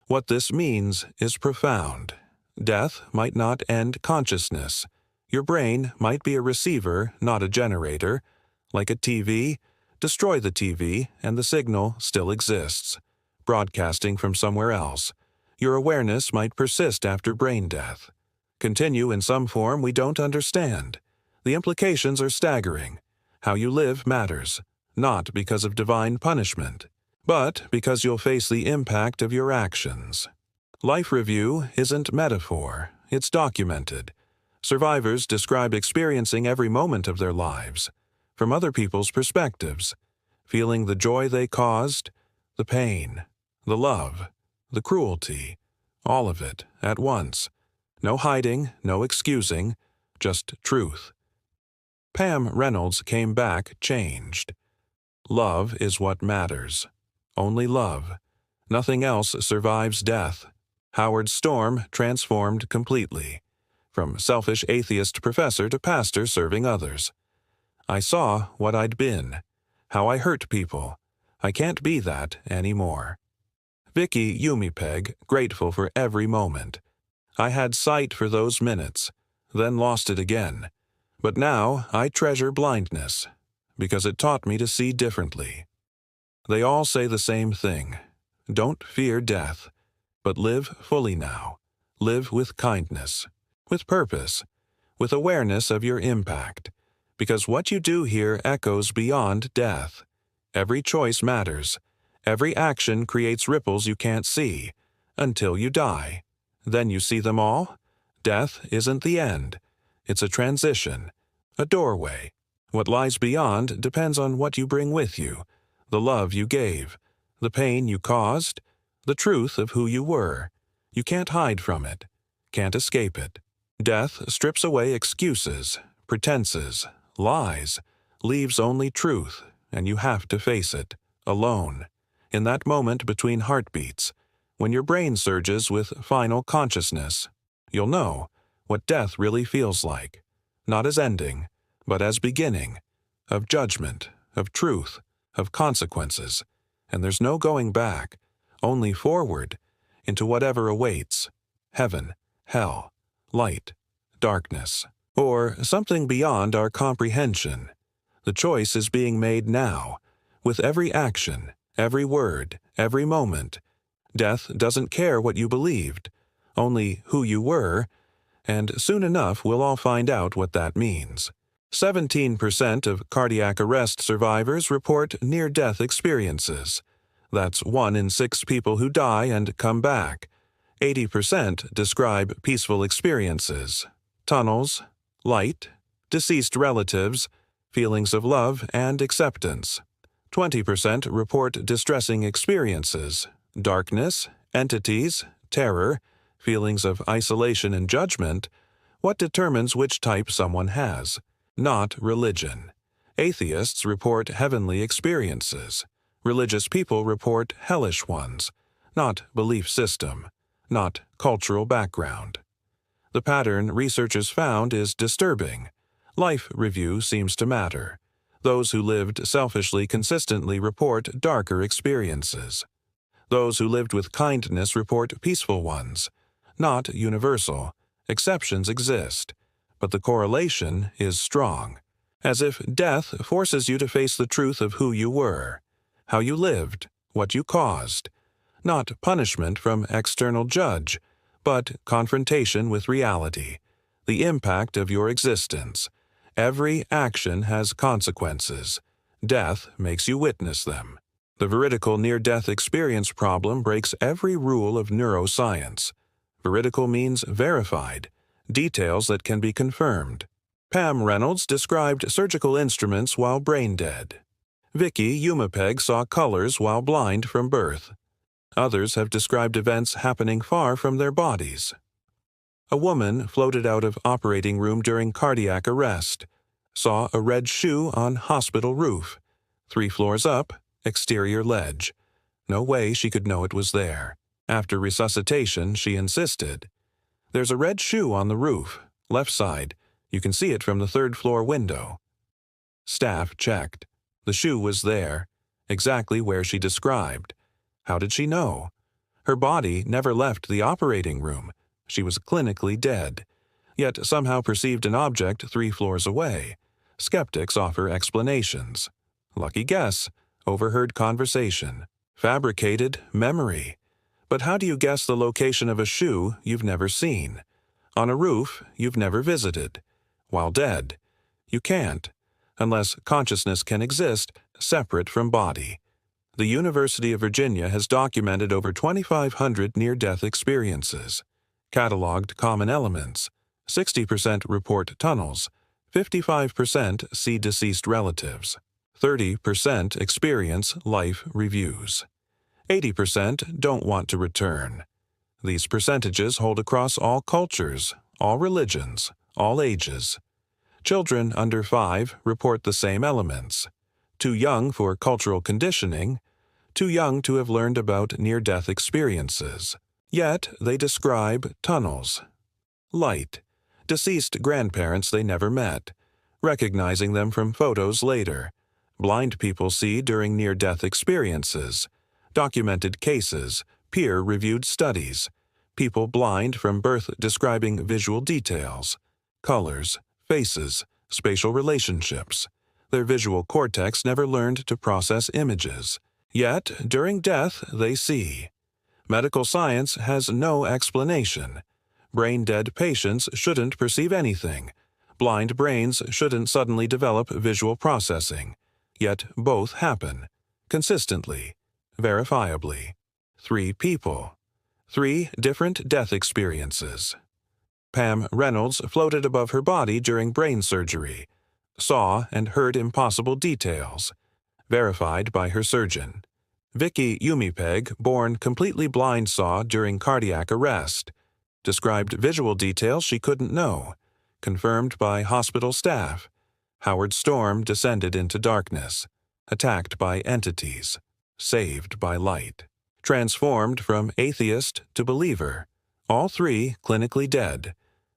What this means is profound. Death might not end consciousness. Your brain might be a receiver, not a generator. Like a TV, destroy the TV and the signal still exists, broadcasting from somewhere else. Your awareness might persist after brain death. Continue in some form we don't understand. The implications are staggering. How you live matters, not because of divine punishment, but because you'll face the impact of your actions. Life review isn't metaphor, it's documented. Survivors describe experiencing every moment of their lives, from other people's perspectives, feeling the joy they caused, the pain, the love, the cruelty, all of it at once. No hiding, no excusing, just truth. Pam Reynolds came back changed. Love is what matters. Only love. Nothing else survives death. Howard Storm transformed completely, from selfish atheist professor to pastor serving others. I saw what I'd been, how I hurt people. I can't be that anymore. Vicki Umipeg, grateful for every moment. I had sight for those minutes, then lost it again. But now I treasure blindness, because it taught me to see differently. They all say the same thing. Don't fear death, but live fully now. Live with kindness, with purpose, with awareness of your impact, because what you do here echoes beyond death. Every choice matters. Every action creates ripples you can't see, until you die. Then you see them all. Death isn't the end. It's a transition, a doorway. What lies beyond depends on what you bring with you, the love you gave, the pain you caused, the truth of who you were. You can't hide from it, can't escape it. Death strips away excuses, pretenses, lies, leaves only truth, and you have to face it, alone, in that moment between heartbeats, when your brain surges with final consciousness. You'll know what death really feels like, not as ending, but as beginning, of judgment, of truth, of consequences, and there's no going back, only forward, into whatever awaits, heaven, hell, light, darkness, or something beyond our comprehension. The choice is being made now, with every action, every word, every moment. Death doesn't care what you believed, only who you were, and soon enough we'll all find out what that means. 17% of cardiac arrest survivors report near-death experiences. That's 1 in 6 people who die and come back. 80% describe peaceful experiences, tunnels, light, deceased relatives, feelings of love and acceptance. 20% report distressing experiences, darkness, entities, terror, feelings of isolation and judgment. What determines which type someone has? Not religion. Atheists report heavenly experiences. Religious people report hellish ones. Not belief system. Not cultural background. The pattern researchers found is disturbing. Life review seems to matter. Those who lived selfishly consistently report darker experiences. Those who lived with kindness report peaceful ones. Not universal. Exceptions exist, but the correlation is strong, as if death forces you to face the truth of who you were, how you lived, what you caused. Not punishment from external judge, but confrontation with reality, the impact of your existence. Every action has consequences. Death makes you witness them. The veridical near-death experience problem breaks every rule of neuroscience. Veridical means verified, details that can be confirmed. Pam Reynolds described surgical instruments while brain dead. Vicki Umipeg saw colors while blind from birth. Others have described events happening far from their bodies. A woman floated out of operating room during cardiac arrest, saw a red shoe on hospital roof, 3 floors up, exterior ledge. No way she could know it was there. After resuscitation, she insisted. There's a red shoe on the roof, left side. You can see it from the 3rd floor window. Staff checked. The shoe was there, exactly where she described. How did she know? Her body never left the operating room. She was clinically dead, yet somehow perceived an object 3 floors away. Skeptics offer explanations. Lucky guess, overheard conversation, fabricated memory. But how do you guess the location of a shoe you've never seen? On a roof you've never visited? While dead? You can't, unless consciousness can exist separate from body. The University of Virginia has documented over 2,500 near-death experiences, cataloged common elements. 60% report tunnels, 55% see deceased relatives, 30% experience life reviews, 80% don't want to return. These percentages hold across all cultures, all religions, all ages. Children under 5 report the same elements. Too young for cultural conditioning, too young to have learned about near-death experiences. Yet they describe tunnels, light, deceased grandparents they never met, recognizing them from photos later. Blind people see during near-death experiences, documented cases, peer-reviewed studies, people blind from birth describing visual details, colors, faces, spatial relationships. Their visual cortex never learned to process images. Yet, during death, they see. Medical science has no explanation. Brain-dead patients shouldn't perceive anything. Blind brains shouldn't suddenly develop visual processing. Yet both happen. Consistently. Verifiably. 3 people. 3 different death experiences. Pam Reynolds floated above her body during brain surgery. Saw and heard impossible details. Verified by her surgeon. Vicki Umipeg, born completely blind, saw during cardiac arrest. Described visual details she couldn't know. Confirmed by hospital staff. Howard Storm descended into darkness. Attacked by entities. Saved by light. Transformed from atheist to believer. All 3 clinically dead.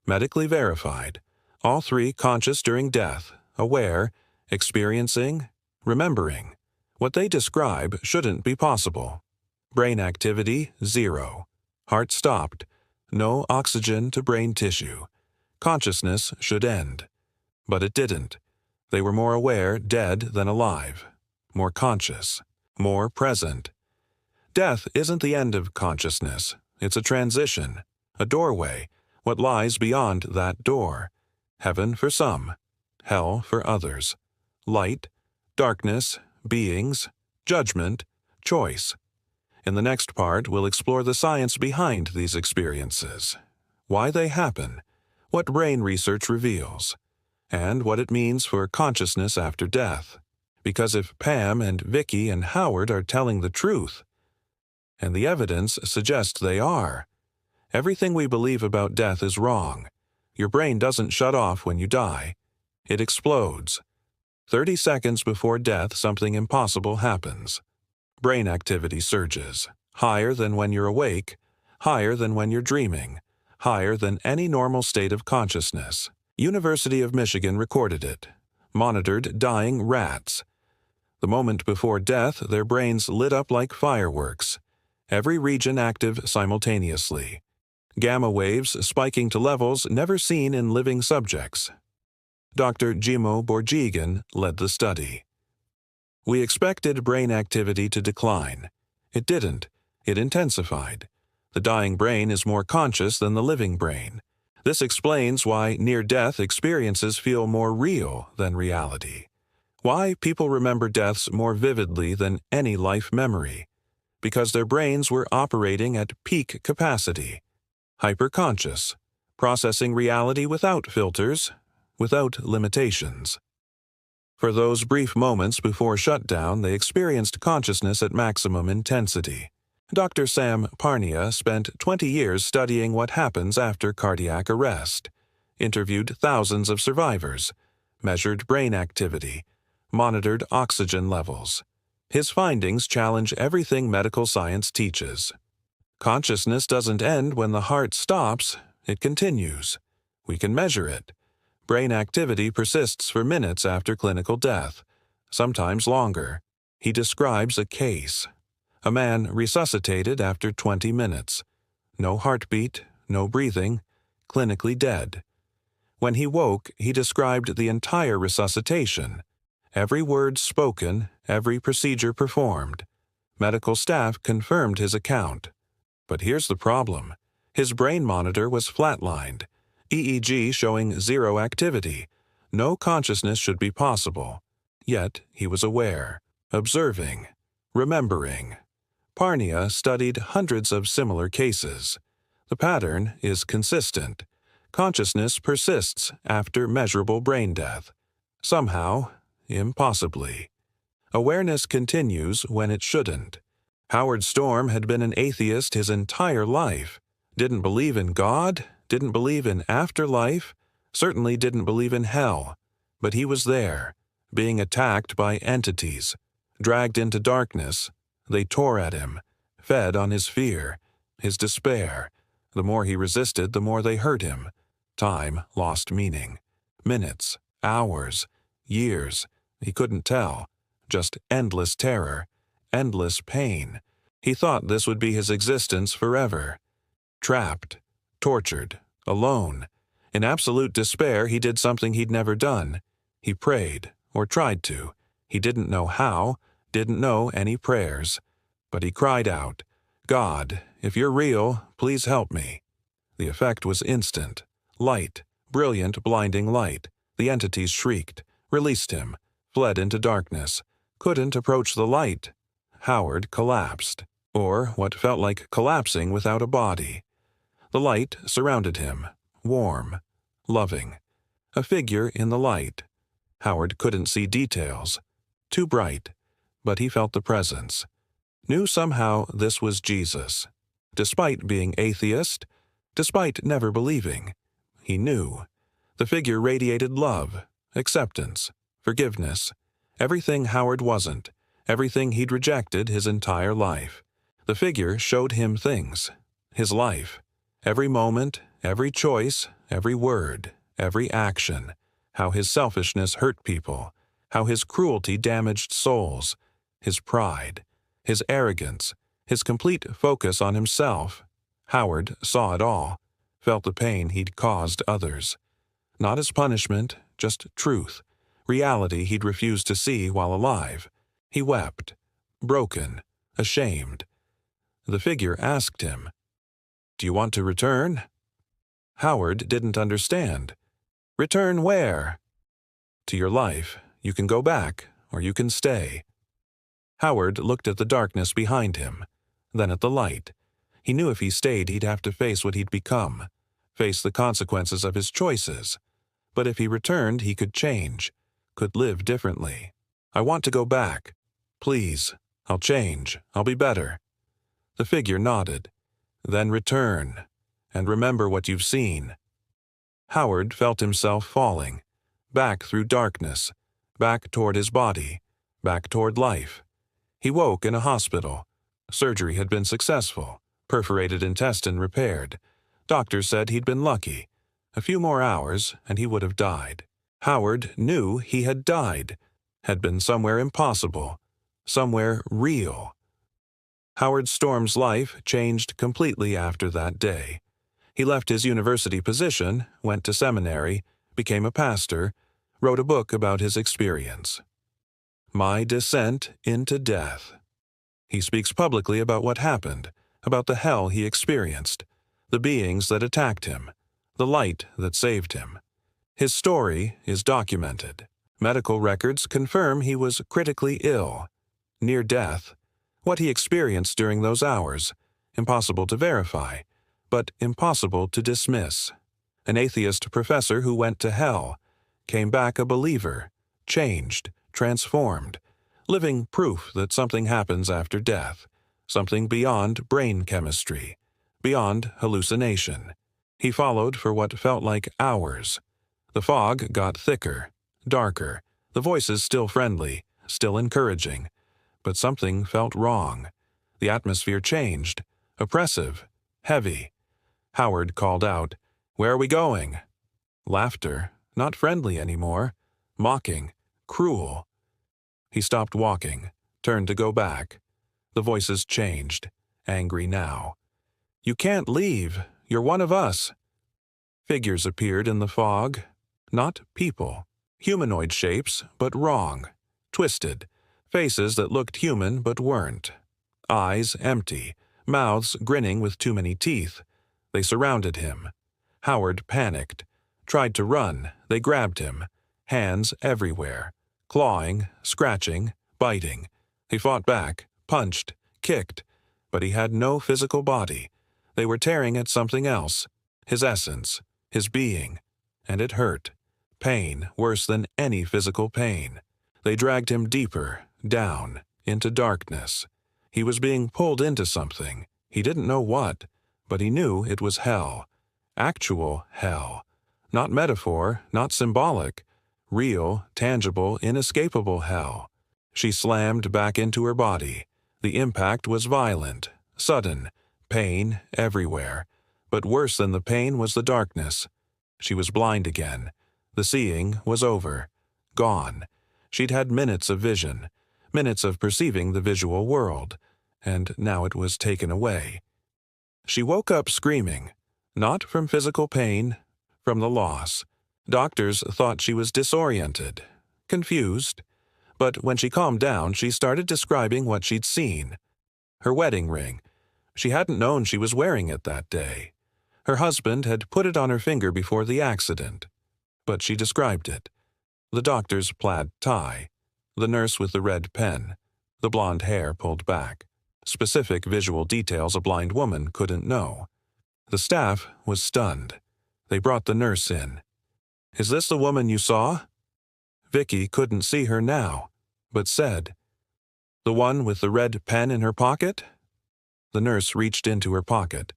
Medically verified. All 3 conscious during death, aware, experiencing, remembering. What they describe shouldn't be possible. Brain activity, 0. Heart stopped. No oxygen to brain tissue. Consciousness should end. But it didn't. They were more aware dead than alive. More conscious. More present. Death isn't the end of consciousness. It's a transition. A doorway. What lies beyond that door. Heaven for some. Hell for others. Light. Darkness. Beings. Judgment. Choice. In the next part, we'll explore the science behind these experiences, why they happen, what brain research reveals, and what it means for consciousness after death. Because if Pam and Vicki and Howard are telling the truth, and the evidence suggests they are, everything we believe about death is wrong. Your brain doesn't shut off when you die. It explodes. 30 seconds before death, something impossible happens. Brain activity surges, higher than when you're awake, higher than when you're dreaming, higher than any normal state of consciousness. University of Michigan recorded it. Monitored dying rats. The moment before death, their brains lit up like fireworks. Every region active simultaneously. Gamma waves spiking to levels never seen in living subjects. Dr. Jimo Borjigan led the study. We expected brain activity to decline. It didn't. It intensified. The dying brain is more conscious than the living brain. This explains why near-death experiences feel more real than reality. Why people remember deaths more vividly than any life memory. Because their brains were operating at peak capacity. Hyperconscious. Processing reality without filters, without limitations. For those brief moments before shutdown, they experienced consciousness at maximum intensity. Dr. Sam Parnia spent 20 years studying what happens after cardiac arrest, interviewed thousands of survivors, measured brain activity, monitored oxygen levels. His findings challenge everything medical science teaches. Consciousness doesn't end when the heart stops, it continues. We can measure it. Brain activity persists for minutes after clinical death, sometimes longer. He describes a case. A man resuscitated after 20 minutes. No heartbeat, no breathing, clinically dead. When he woke, he described the entire resuscitation. Every word spoken, every procedure performed. Medical staff confirmed his account. But here's the problem. His brain monitor was flatlined. EEG showing zero activity. No consciousness should be possible. Yet he was aware, observing, remembering. Parnia studied hundreds of similar cases. The pattern is consistent. Consciousness persists after measurable brain death. Somehow, impossibly. Awareness continues when it shouldn't. Howard Storm had been an atheist his entire life. Didn't believe in God, didn't believe in afterlife, certainly didn't believe in hell. But he was there, being attacked by entities. Dragged into darkness, they tore at him, fed on his fear, his despair. The more he resisted, the more they hurt him. Time lost meaning. Minutes, hours, years, he couldn't tell. Just endless terror, endless pain. He thought this would be his existence forever. Trapped, tortured, alone. In absolute despair, he did something he'd never done. He prayed, or tried to. He didn't know how, didn't know any prayers. But he cried out, "God, if you're real, please help me." The effect was instant. Light, brilliant, blinding light. The entities shrieked, released him, fled into darkness. Couldn't approach the light. Howard collapsed, or what felt like collapsing without a body. The light surrounded him, warm, loving. A figure in the light. Howard couldn't see details. Too bright, but he felt the presence. Knew somehow this was Jesus. Despite being atheist, despite never believing, he knew. The figure radiated love, acceptance, forgiveness. Everything Howard wasn't, everything he'd rejected his entire life. The figure showed him things, his life. Every moment, every choice, every word, every action. How his selfishness hurt people. How his cruelty damaged souls. His pride. His arrogance. His complete focus on himself. Howard saw it all. Felt the pain he'd caused others. Not as punishment, just truth. Reality he'd refused to see while alive. He wept. Broken. Ashamed. The figure asked him, "Do you want to return?" Howard didn't understand. "Return where?" "To your life. You can go back, or you can stay." Howard looked at the darkness behind him, then at the light. He knew if he stayed he'd have to face what he'd become, face the consequences of his choices. But if he returned, he could change, could live differently. "I want to go back. Please, I'll change, I'll be better." The figure nodded. "Then return, and remember what you've seen." Howard felt himself falling, back through darkness, back toward his body, back toward life. He woke in a hospital. Surgery had been successful, perforated intestine repaired. Doctors said he'd been lucky. A few more hours, and he would have died. Howard knew he had died, had been somewhere impossible, somewhere real. Howard Storm's life changed completely after that day. He left his university position, went to seminary, became a pastor, wrote a book about his experience. My Descent into Death. He speaks publicly about what happened, about the hell he experienced, the beings that attacked him, the light that saved him. His story is documented. Medical records confirm he was critically ill, near death. What he experienced during those hours, impossible to verify, but impossible to dismiss. An atheist professor who went to hell, came back a believer, changed, transformed, living proof that something happens after death, something beyond brain chemistry, beyond hallucination. He followed for what felt like hours. The fog got thicker, darker, the voices still friendly, still encouraging. But something felt wrong. The atmosphere changed, oppressive, heavy. Howard called out, "Where are we going?" Laughter, not friendly anymore, mocking, cruel. He stopped walking, turned to go back. The voices changed, angry now. "You can't leave. You're one of us." Figures appeared in the fog. Not people. Humanoid shapes, but wrong. Twisted. Faces that looked human but weren't. Eyes empty. Mouths grinning with too many teeth. They surrounded him. Howard panicked. Tried to run. They grabbed him. Hands everywhere. Clawing, scratching, biting. He fought back, punched, kicked. But he had no physical body. They were tearing at something else. His essence. His being. And it hurt. Pain worse than any physical pain. They dragged him deeper, down, into darkness. He was being pulled into something. He didn't know what, but he knew it was hell. Actual hell. Not metaphor, not symbolic. Real, tangible, inescapable hell. She slammed back into her body. The impact was violent, sudden, pain everywhere. But worse than the pain was the darkness. She was blind again. The seeing was over. Gone. She'd had minutes of vision, minutes of perceiving the visual world, and now it was taken away. She woke up screaming, not from physical pain, from the loss. Doctors thought she was disoriented, confused. But when she calmed down, she started describing what she'd seen. Her wedding ring. She hadn't known she was wearing it that day. Her husband had put it on her finger before the accident. But she described it. The doctor's plaid tie. The nurse with the red pen. The blonde hair pulled back. Specific visual details a blind woman couldn't know. The staff was stunned. They brought the nurse in. "Is this the woman you saw?" Vicki couldn't see her now, but said, "The one with the red pen in her pocket?" The nurse reached into her pocket,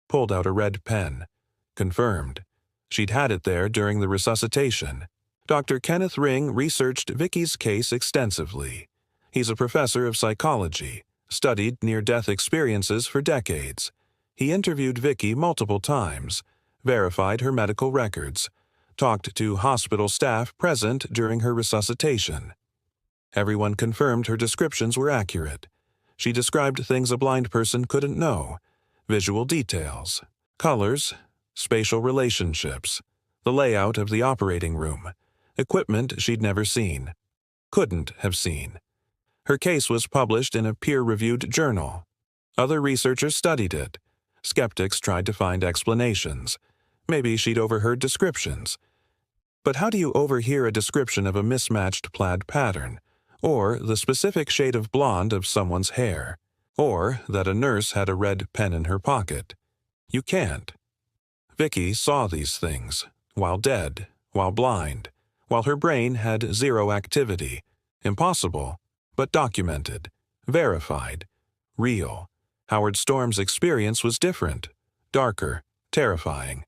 pulled out a red pen. Confirmed. She'd had it there during the resuscitation. Dr. Kenneth Ring researched Vicki's case extensively. He's a professor of psychology, studied near-death experiences for decades. He interviewed Vicki multiple times, verified her medical records, talked to hospital staff present during her resuscitation. Everyone confirmed her descriptions were accurate. She described things a blind person couldn't know, visual details, colors, spatial relationships, the layout of the operating room, equipment she'd never seen, couldn't have seen. Her case was published in a peer-reviewed journal. Other researchers studied it. Skeptics tried to find explanations. Maybe she'd overheard descriptions. But how do you overhear a description of a mismatched plaid pattern, or the specific shade of blonde of someone's hair, or that a nurse had a red pen in her pocket? You can't. Vicki saw these things, while dead, while blind, while her brain had zero activity. Impossible, but documented, verified, real. Howard Storm's experience was different, darker, terrifying.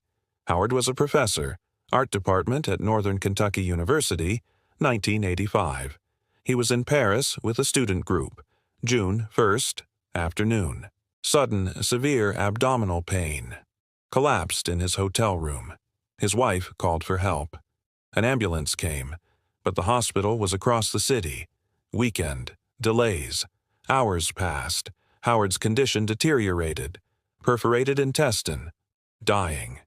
Howard was a professor, art department at Northern Kentucky University, 1985. He was in Paris with a student group, June 1st, afternoon. Sudden, severe abdominal pain. Collapsed in his hotel room. His wife called for help. An ambulance came, but the hospital was across the city. Weekend, delays. Hours passed. Howard's condition deteriorated. Perforated intestine. Dying.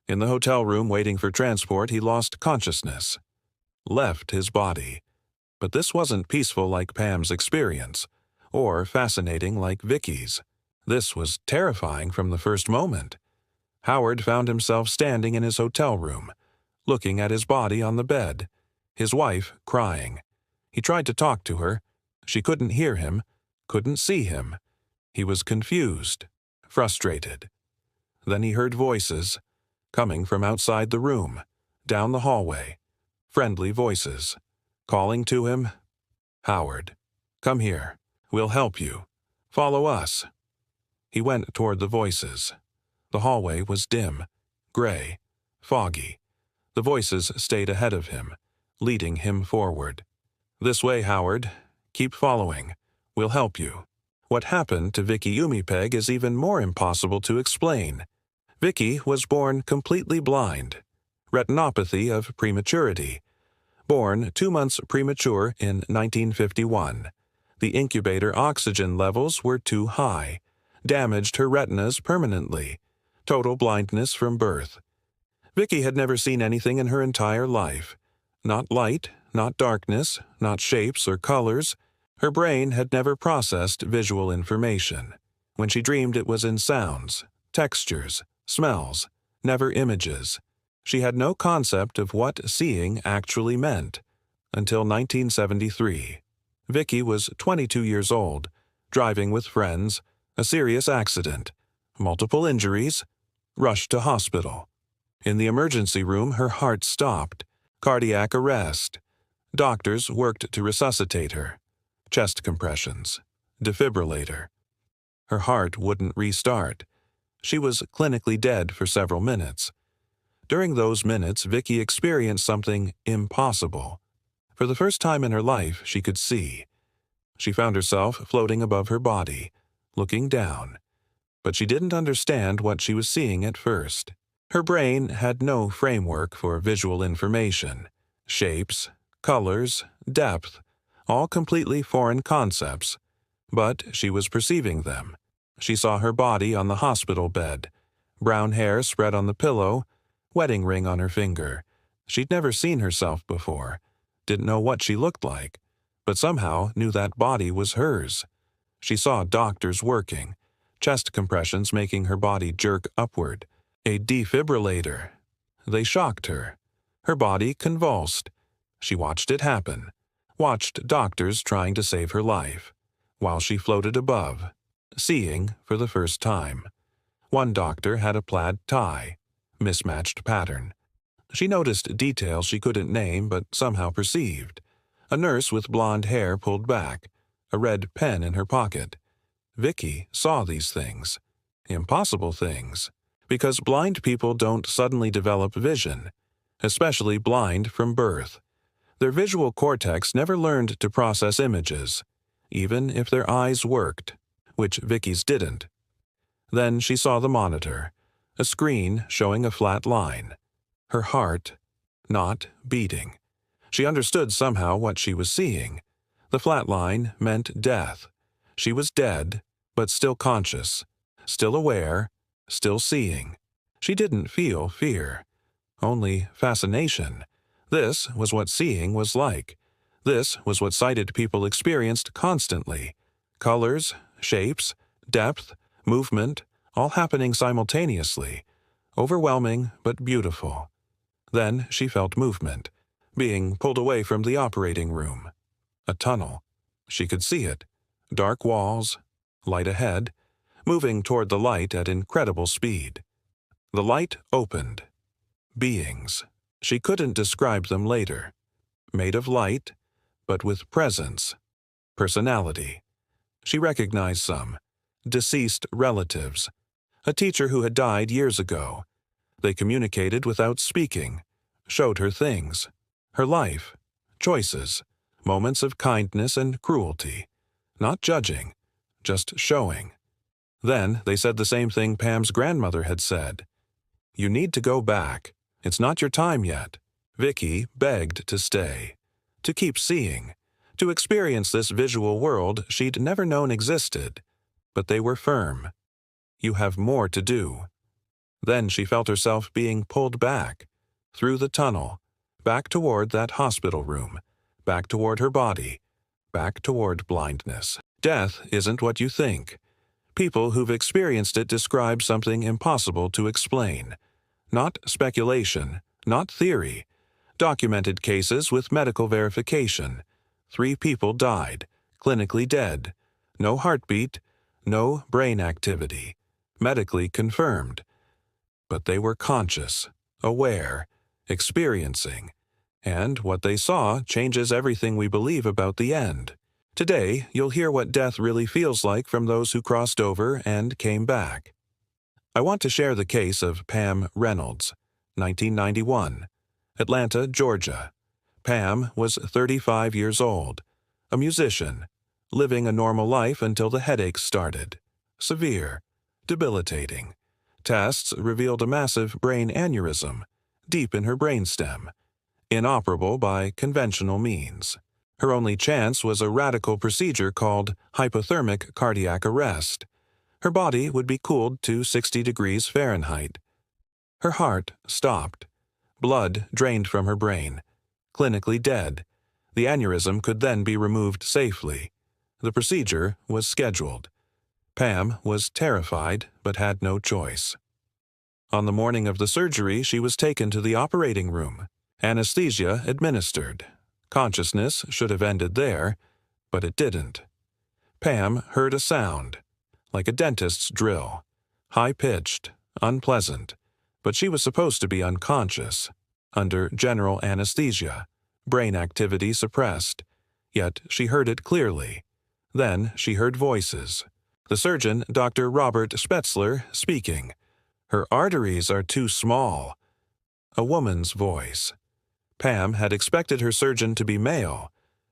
In the hotel room waiting for transport, he lost consciousness. Left his body. But this wasn't peaceful like Pam's experience, or fascinating like Vicki's. This was terrifying from the first moment. Howard found himself standing in his hotel room, looking at his body on the bed, his wife crying. He tried to talk to her. She couldn't hear him, couldn't see him. He was confused, frustrated. Then he heard voices, coming from outside the room, down the hallway. Friendly voices, calling to him, "Howard, come here. We'll help you. Follow us." He went toward the voices. The hallway was dim, gray, foggy. The voices stayed ahead of him, leading him forward. "This way, Howard. Keep following. We'll help you." What happened to Vicki Umipeg is even more impossible to explain. Vicki was born completely blind. Retinopathy of prematurity. Born 2 months premature in 1951. The incubator oxygen levels were too high, damaged her retinas permanently. Total blindness from birth. Vicki had never seen anything in her entire life. Not light, not darkness, not shapes or colors. Her brain had never processed visual information. When she dreamed, it was in sounds, textures, smells, never images. She had no concept of what seeing actually meant. Until 1973. Vicki was 22 years old, driving with friends, a serious accident, multiple injuries, rushed to hospital. In the emergency room, her heart stopped, cardiac arrest. Doctors worked to resuscitate her. Chest compressions, defibrillator. Her heart wouldn't restart. She was clinically dead for several minutes. During those minutes, Vicki experienced something impossible. For the first time in her life, she could see. She found herself floating above her body, looking down. But she didn't understand what she was seeing at first. Her brain had no framework for visual information. Shapes, colors, depth, all completely foreign concepts. But she was perceiving them. She saw her body on the hospital bed, brown hair spread on the pillow, wedding ring on her finger. She'd never seen herself before, didn't know what she looked like, but somehow knew that body was hers. She saw doctors working, chest compressions making her body jerk upward, a defibrillator. They shocked her. Her body convulsed. She watched it happen, watched doctors trying to save her life, while she floated above, seeing for the first time. One doctor had a plaid tie, mismatched pattern. She noticed details she couldn't name but somehow perceived. A nurse with blonde hair pulled back, a red pen in her pocket. Vicki saw these things. Impossible things. Because blind people don't suddenly develop vision, especially blind from birth. Their visual cortex never learned to process images, even if their eyes worked, which Vicki's didn't. Then she saw the monitor, a screen showing a flat line. Her heart not beating. She understood somehow what she was seeing. The flat line meant death. She was dead, but still conscious, still aware, still seeing. She didn't feel fear, only fascination. This was what seeing was like. This was what sighted people experienced constantly. Colors, shapes, depth, movement, all happening simultaneously. Overwhelming but beautiful. Then she felt movement, being pulled away from the operating room. A tunnel. She could see it. Dark walls, light ahead, moving toward the light at incredible speed. The light opened. Beings. She couldn't describe them later. Made of light, but with presence. Personality. She recognized some. Deceased relatives. A teacher who had died years ago. They communicated without speaking, showed her things, her life, choices, moments of kindness and cruelty. Not judging, just showing. Then they said the same thing Pam's grandmother had said. You need to go back. It's not your time yet. Vicki begged to stay, to keep seeing, to experience this visual world she'd never known existed. But they were firm. You have more to do. Then she felt herself being pulled back, through the tunnel, back toward that hospital room, back toward her body, back toward blindness. Death isn't what you think. People who've experienced it describe something impossible to explain. Not speculation, not theory. Documented cases with medical verification. 3 people died, clinically dead. No heartbeat, no brain activity. Medically confirmed. But they were conscious, aware, experiencing, and what they saw changes everything we believe about the end. Today, you'll hear what death really feels like from those who crossed over and came back. I want to share the case of Pam Reynolds, 1991, Atlanta, Georgia. Pam was 35 years old, a musician, living a normal life until the headaches started. Severe, debilitating. Tests revealed a massive brain aneurysm, deep in her brainstem, inoperable by conventional means. Her only chance was a radical procedure called hypothermic cardiac arrest. Her body would be cooled to 60 degrees Fahrenheit. Her heart stopped. Blood drained from her brain. Clinically dead. The aneurysm could then be removed safely. The procedure was scheduled. Pam was terrified but had no choice. On the morning of the surgery, she was taken to the operating room. Anesthesia administered. Consciousness should have ended there, but it didn't. Pam heard a sound, like a dentist's drill, high-pitched, unpleasant, but she was supposed to be unconscious, under general anesthesia, brain activity suppressed, yet she heard it clearly. Then she heard voices. The surgeon, Dr. Robert Spetzler, speaking. "Her arteries are too small." A woman's voice. Pam had expected her surgeon to be male,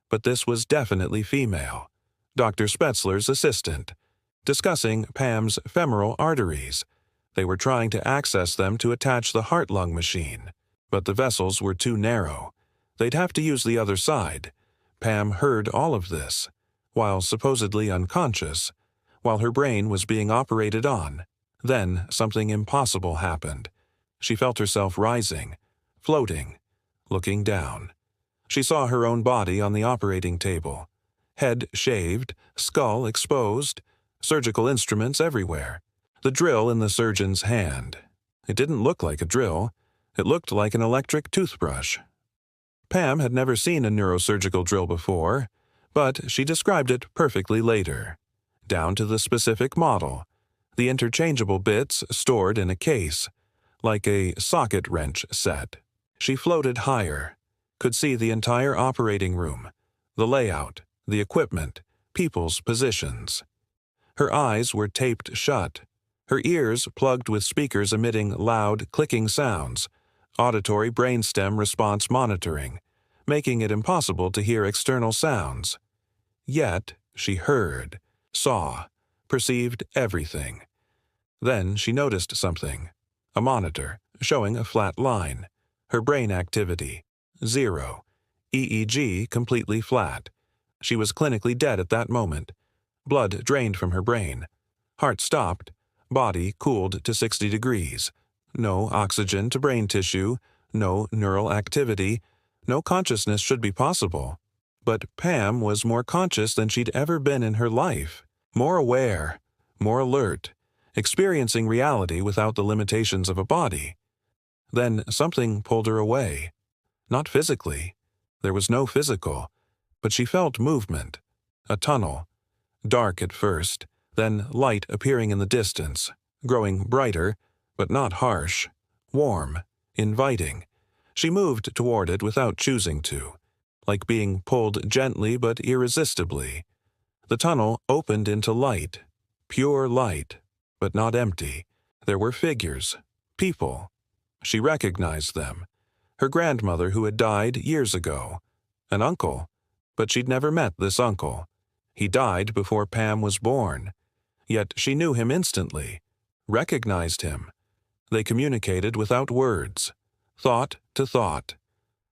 but this was definitely female. Dr. Spetzler's assistant, discussing Pam's femoral arteries. They were trying to access them to attach the heart-lung machine, but the vessels were too narrow. They'd have to use the other side. Pam heard all of this, while supposedly unconscious, while her brain was being operated on. Then something impossible happened. She felt herself rising, floating, looking down. She saw her own body on the operating table. Head shaved, skull exposed, surgical instruments everywhere. The drill in the surgeon's hand. It didn't look like a drill. It looked like an electric toothbrush. Pam had never seen a neurosurgical drill before, but she described it perfectly later, down to the specific model, the interchangeable bits stored in a case, like a socket wrench set. She floated higher, could see the entire operating room, the layout, the equipment, people's positions. Her eyes were taped shut, her ears plugged with speakers emitting loud, clicking sounds, auditory brainstem response monitoring, making it impossible to hear external sounds. Yet she heard, saw, perceived everything. Then she noticed something. A monitor, showing a flat line. Her brain activity, 0. EEG completely flat. She was clinically dead at that moment. Blood drained from her brain. Heart stopped. Body cooled to 60 degrees. No oxygen to brain tissue. No neural activity. No consciousness should be possible. But Pam was more conscious than she'd ever been in her life. More aware. More alert. Experiencing reality without the limitations of a body. Then something pulled her away. Not physically. There was no physical. But she felt movement. A tunnel. Dark at first, then light appearing in the distance, growing brighter, but not harsh. Warm. Inviting. She moved toward it without choosing to, like being pulled gently but irresistibly. The tunnel opened into light. Pure light, but not empty. There were figures. People. She recognized them. Her grandmother who had died years ago. An uncle. But she'd never met this uncle. He died before Pam was born. Yet she knew him instantly. Recognized him. They communicated without words. Thought to thought.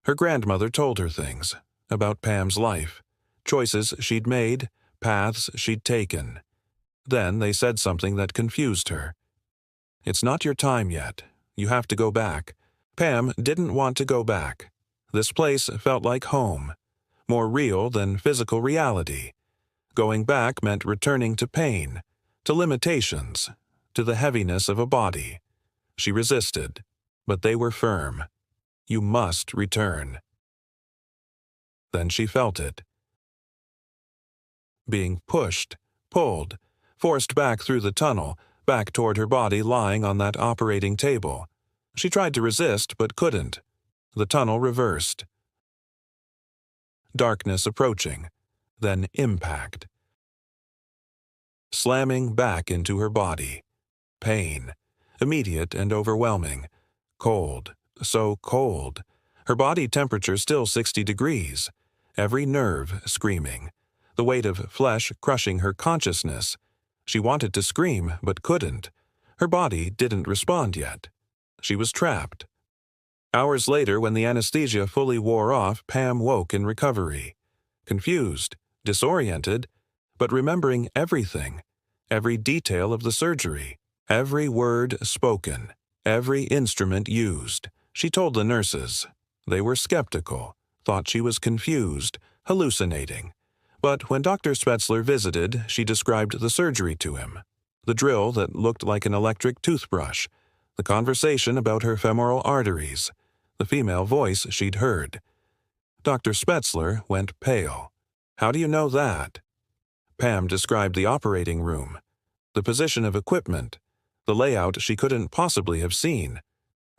Her grandmother told her things. About Pam's life. Choices she'd made. Paths she'd taken. Then they said something that confused her. "It's not your time yet. You have to go back." Pam didn't want to go back. This place felt like home. More real than physical reality. Going back meant returning to pain, to limitations, to the heaviness of a body. She resisted, but they were firm. "You must return." Then she felt it. Being pushed, pulled, forced back through the tunnel, back toward her body lying on that operating table. She tried to resist, but couldn't. The tunnel reversed. Darkness approaching, then impact. Slamming back into her body. Pain, immediate and overwhelming. Cold, so cold. Her body temperature still 60 degrees. Every nerve screaming. The weight of flesh crushing her consciousness. She wanted to scream, but couldn't. Her body didn't respond yet. She was trapped. Hours later, when the anesthesia fully wore off, Pam woke in recovery. confused, disoriented, but remembering everything, every detail of the surgery, every word spoken, every instrument used. She told the nurses. They were skeptical, thought she was confused, hallucinating. But when Dr. Spetzler visited, she described the surgery to him. The drill that looked like an electric toothbrush, the conversation about her femoral arteries, the female voice she'd heard. Dr. Spetzler went pale. "How do you know that?" Pam described the operating room, the position of equipment, the layout she couldn't possibly have seen.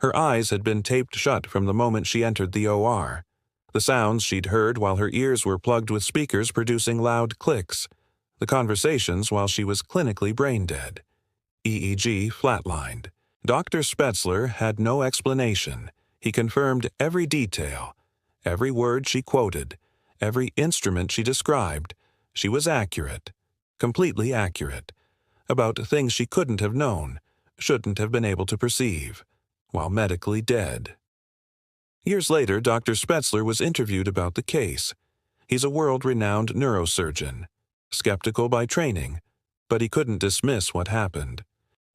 Her eyes had been taped shut from the moment she entered the OR. The sounds she'd heard while her ears were plugged with speakers producing loud clicks. The conversations while she was clinically brain-dead. EEG flatlined. Dr. Spetzler had no explanation. He confirmed every detail, every word she quoted, every instrument she described. She was accurate, completely accurate, about things she couldn't have known, shouldn't have been able to perceive, while medically dead. Years later, Dr. Spetzler was interviewed about the case. He's a world-renowned neurosurgeon, skeptical by training, but he couldn't dismiss what happened.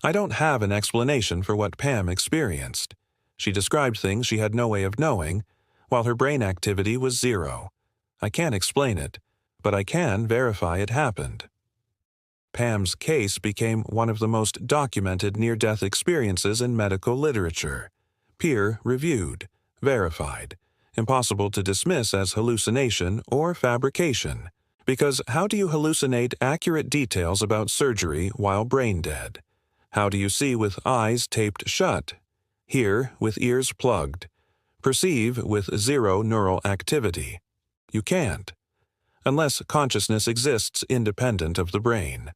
"I don't have an explanation for what Pam experienced. She described things she had no way of knowing, while her brain activity was zero. I can't explain it, but I can verify it happened." Pam's case became one of the most documented near-death experiences in medical literature. Peer-reviewed, verified, impossible to dismiss as hallucination or fabrication. Because how do you hallucinate accurate details about surgery while brain-dead? How do you see with eyes taped shut, hear with ears plugged, perceive with zero neural activity? You can't, unless consciousness exists independent of the brain.